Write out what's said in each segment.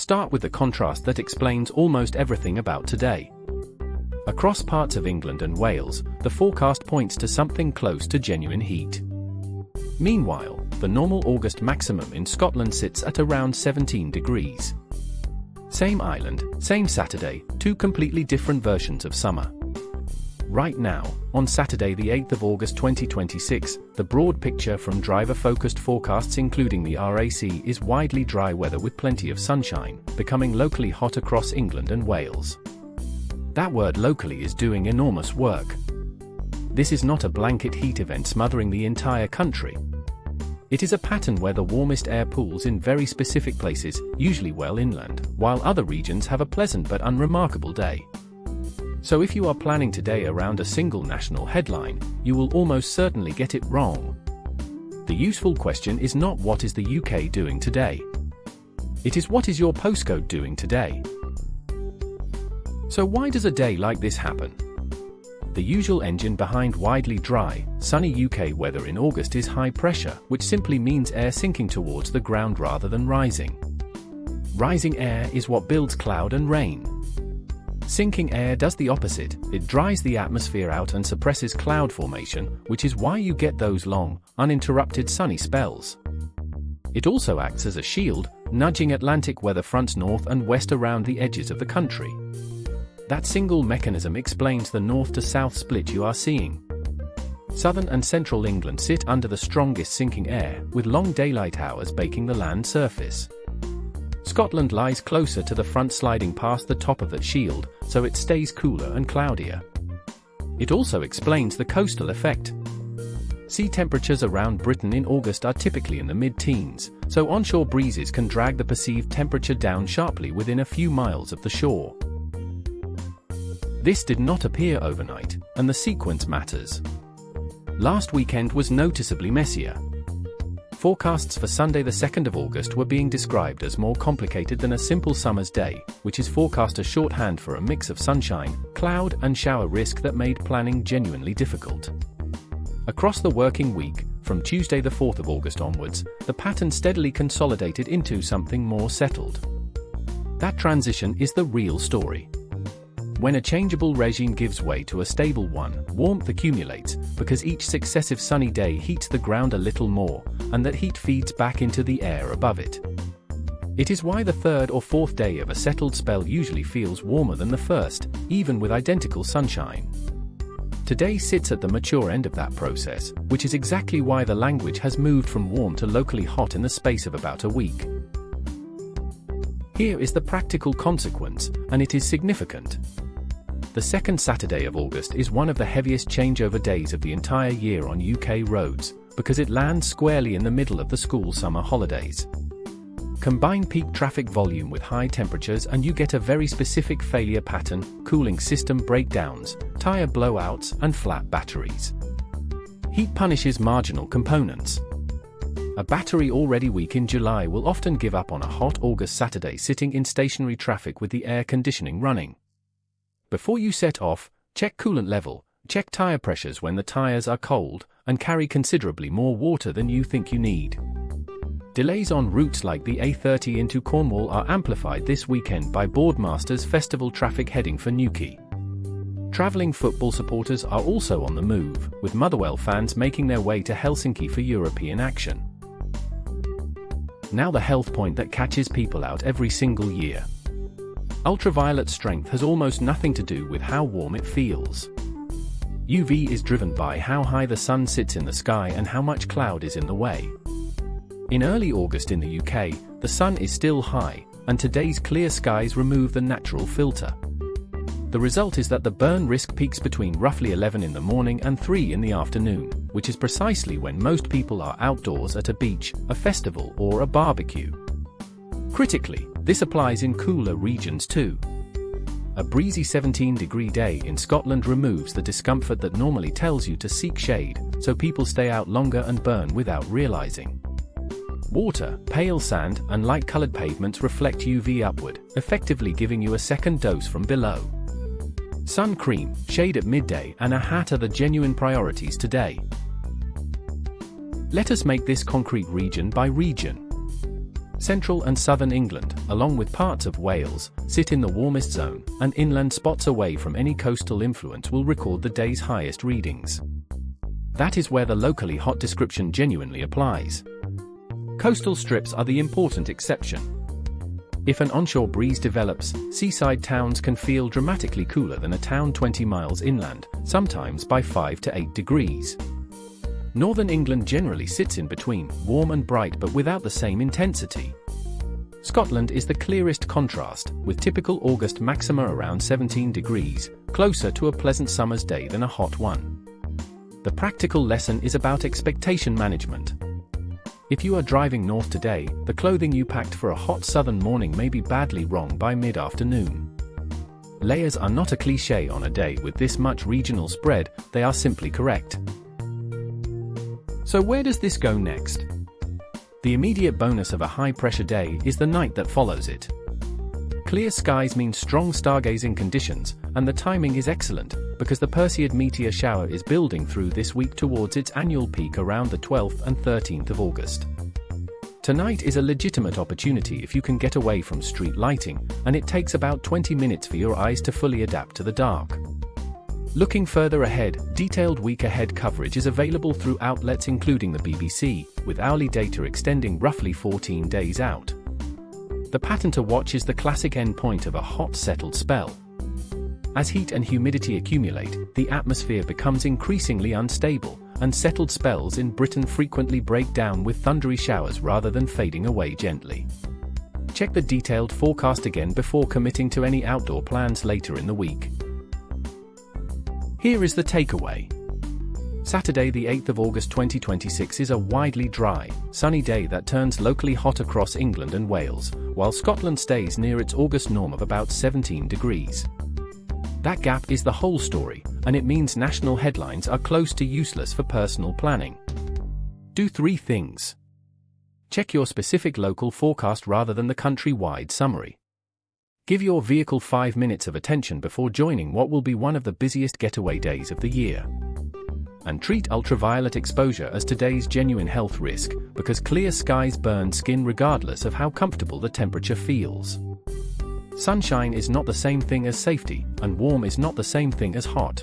start with the contrast that explains almost everything about today. Across parts of England and Wales, the forecast points to something close to genuine heat. Meanwhile, the normal August maximum in Scotland sits at around 17 degrees. Same island, same Saturday, two completely different versions of summer. Right now, on Saturday the 8th of August 2026, the broad picture from driver-focused forecasts including the RAC is widely dry weather with plenty of sunshine, becoming locally hot across England and Wales. That word locally is doing enormous work. This is not a blanket heat event smothering the entire country. It is a pattern where the warmest air pools in very specific places, usually well inland, while other regions have a pleasant but unremarkable day. So if you are planning today around a single national headline, you will almost certainly get it wrong. The useful question is not what is the UK doing today. It is what is your postcode doing today. So why does a day like this happen? The usual engine behind widely dry, sunny UK weather in August is high pressure, which simply means air sinking towards the ground rather than rising. Rising air is what builds cloud and rain. Sinking air does the opposite, it dries the atmosphere out and suppresses cloud formation, which is why you get those long, uninterrupted sunny spells. It also acts as a shield, nudging Atlantic weather fronts north and west around the edges of the country. That single mechanism explains the north to south split you are seeing. Southern and central England sit under the strongest sinking air, with long daylight hours baking the land surface. Scotland lies closer to the front, sliding past the top of that shield, so it stays cooler and cloudier. It also explains the coastal effect. Sea temperatures around Britain in August are typically in the mid-teens, so onshore breezes can drag the perceived temperature down sharply within a few miles of the shore. This did not appear overnight, and the sequence matters. Last weekend was noticeably messier. Forecasts for Sunday the 2nd of August were being described as more complicated than a simple summer's day, which is forecast as shorthand for a mix of sunshine, cloud and shower risk that made planning genuinely difficult. Across the working week, from Tuesday the 4th of August onwards, the pattern steadily consolidated into something more settled. That transition is the real story. When a changeable regime gives way to a stable one, warmth accumulates, because each successive sunny day heats the ground a little more, and that heat feeds back into the air above it. It is why the third or fourth day of a settled spell usually feels warmer than the first, even with identical sunshine. Today sits at the mature end of that process, which is exactly why the language has moved from warm to locally hot in the space of about a week. Here is the practical consequence, and it is significant. The second Saturday of August is one of the heaviest changeover days of the entire year on UK roads, because it lands squarely in the middle of the school summer holidays. Combine peak traffic volume with high temperatures and you get a very specific failure pattern: cooling system breakdowns, tire blowouts, and flat batteries. Heat punishes marginal components. A battery already weak in July will often give up on a hot August Saturday sitting in stationary traffic with the air conditioning running. Before you set off, check coolant level, check tire pressures when the tires are cold, and carry considerably more water than you think you need. Delays on routes like the A30 into Cornwall are amplified this weekend by Boardmasters Festival traffic heading for Newquay. Travelling football supporters are also on the move, with Motherwell fans making their way to Helsinki for European action. Now the health point that catches people out every single year. Ultraviolet strength has almost nothing to do with how warm it feels. UV is driven by how high the sun sits in the sky and how much cloud is in the way. In early August in the UK, the sun is still high, and today's clear skies remove the natural filter. The result is that the burn risk peaks between roughly 11 in the morning and 3 in the afternoon, which is precisely when most people are outdoors at a beach, a festival, or a barbecue. Critically, this applies in cooler regions too. A breezy 17-degree day in Scotland removes the discomfort that normally tells you to seek shade, so people stay out longer and burn without realizing. Water, pale sand, and light-colored pavements reflect UV upward, effectively giving you a second dose from below. Sun cream, shade at midday, and a hat are the genuine priorities today. Let us make this concrete region by region. Central and southern England, along with parts of Wales, sit in the warmest zone, and inland spots away from any coastal influence will record the day's highest readings. That is where the locally hot description genuinely applies. Coastal strips are the important exception. If an onshore breeze develops, seaside towns can feel dramatically cooler than a town 20 miles inland, sometimes by 5 to 8 degrees. Northern England generally sits in between, warm and bright but without the same intensity. Scotland is the clearest contrast, with typical August maxima around 17 degrees, closer to a pleasant summer's day than a hot one. The practical lesson is about expectation management. If you are driving north today, the clothing you packed for a hot southern morning may be badly wrong by mid-afternoon. Layers are not a cliché on a day with this much regional spread, they are simply correct. So where does this go next? The immediate bonus of a high-pressure day is the night that follows it. Clear skies mean strong stargazing conditions, and the timing is excellent, because the Perseid meteor shower is building through this week towards its annual peak around the 12th and 13th of August. Tonight is a legitimate opportunity if you can get away from street lighting, and it takes about 20 minutes for your eyes to fully adapt to the dark. Looking further ahead, detailed week-ahead coverage is available through outlets including the BBC, with hourly data extending roughly 14 days out. The pattern to watch is the classic endpoint of a hot settled spell. As heat and humidity accumulate, the atmosphere becomes increasingly unstable, and settled spells in Britain frequently break down with thundery showers rather than fading away gently. Check the detailed forecast again before committing to any outdoor plans later in the week. Here is the takeaway. Saturday the 8th of August 2026 is a widely dry, sunny day that turns locally hot across England and Wales, while Scotland stays near its August norm of about 17 degrees. That gap is the whole story, and it means national headlines are close to useless for personal planning. Do 3 things. Check your specific local forecast rather than the country-wide summary. Give your vehicle 5 minutes of attention before joining what will be one of the busiest getaway days of the year. And treat ultraviolet exposure as today's genuine health risk, because clear skies burn skin regardless of how comfortable the temperature feels. Sunshine is not the same thing as safety, and warm is not the same thing as hot.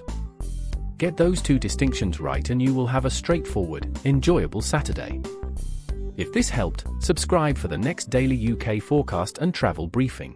Get those 2 distinctions right and you will have a straightforward, enjoyable Saturday. If this helped, subscribe for the next daily UK forecast and travel briefing.